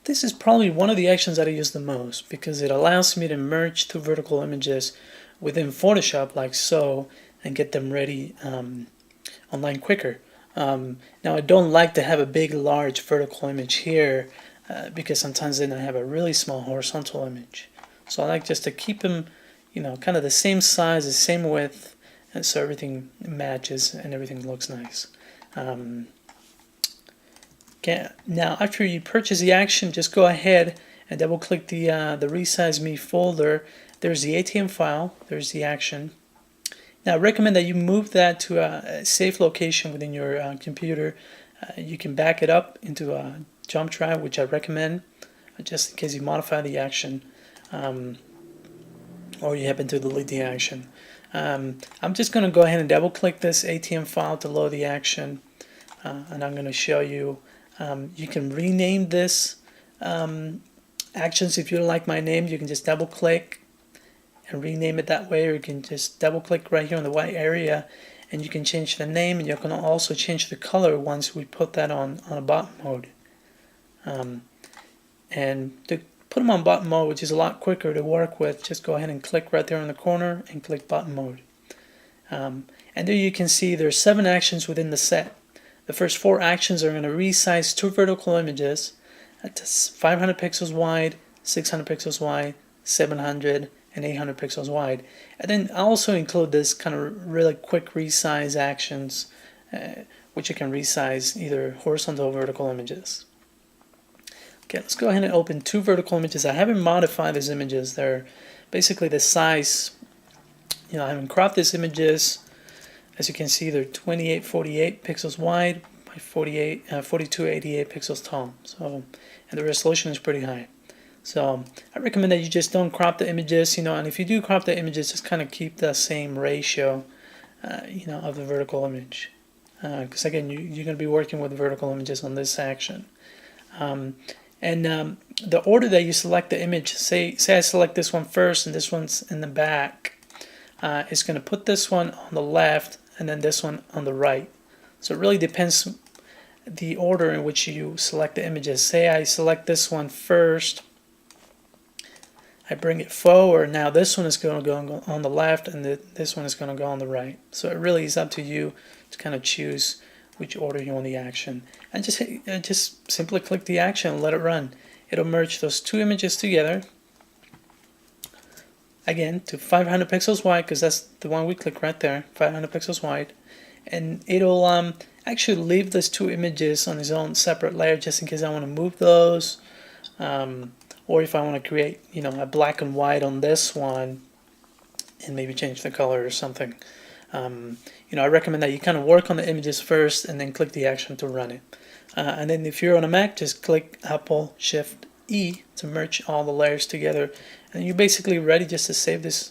This is probably one of the actions that I use the most because it allows me to merge two vertical images within Photoshop like so and get them ready online quicker. Now I don't like to have a big large vertical image here because sometimes then I have a really small horizontal image. So I like just to keep them, kind of the same size, the same width, and so everything matches and everything looks nice. Okay, now after you purchase the action, just go ahead and double click the Resize Me folder. There's the ATM file, there's the action. Now I recommend that you move that to a safe location within your computer. You can back it up into a jump drive, which I recommend, just in case you modify the action or you happen to delete the action. I'm just going to go ahead and double click this ATM file to load the action, and I'm going to show you. You can rename this actions. If you don't like my name, you can just double click and rename it that way, or you can just double click right here on the white area and you can change the name, and you can also change the color once we put that on a button mode. And to put them on button mode, which is a lot quicker to work with, just go ahead and click right there in the corner and click button mode. And there you can see there's 7 actions within the set. The first 4 actions are going to resize 2 vertical images at 500 pixels wide, 600 pixels wide, 700, and 800 pixels wide. And then I also include this kind of really quick resize actions, which you can resize either horizontal or vertical images. Okay, let's go ahead and open 2 vertical images. I haven't modified these images. They're basically the size. I haven't cropped these images. As you can see, they're 2848 pixels wide by 4288 pixels tall. So, and the resolution is pretty high. So I recommend that you just don't crop the images, and if you do crop the images, just kind of keep the same ratio, of the vertical image. Because again, you're going to be working with vertical images on this action. The order that you select the image, say I select this one first and this one's in the back, it's going to put this one on the left and then this one on the right. So it really depends the order in which you select the images. Say I select this one first, I bring it forward, now this one is going to go on the left and this one is going to go on the right. So it really is up to you to kind of choose which order you want the action. And just simply click the action and let it run. It'll merge those 2 images together. Again, to 500 pixels wide, because that's the one we click right there, 500 pixels wide. And it'll actually leave those 2 images on its own separate layer just in case I want to move those. Or if I want to create, a black and white on this one and maybe change the color or something. I recommend that you kind of work on the images first and then click the action to run it. And then if you're on a Mac, just click Apple Shift E to merge all the layers together. And you're basically ready just to save this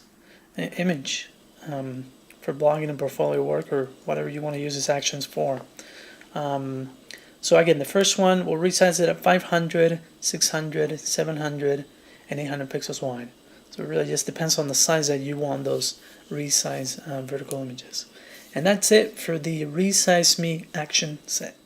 image for blogging and portfolio work or whatever you want to use these actions for. So again, the first one, we'll resize it at 500, 600, 700, and 800 pixels wide. So it really just depends on the size that you want those resize vertical images. And that's it for the Resize Me action set.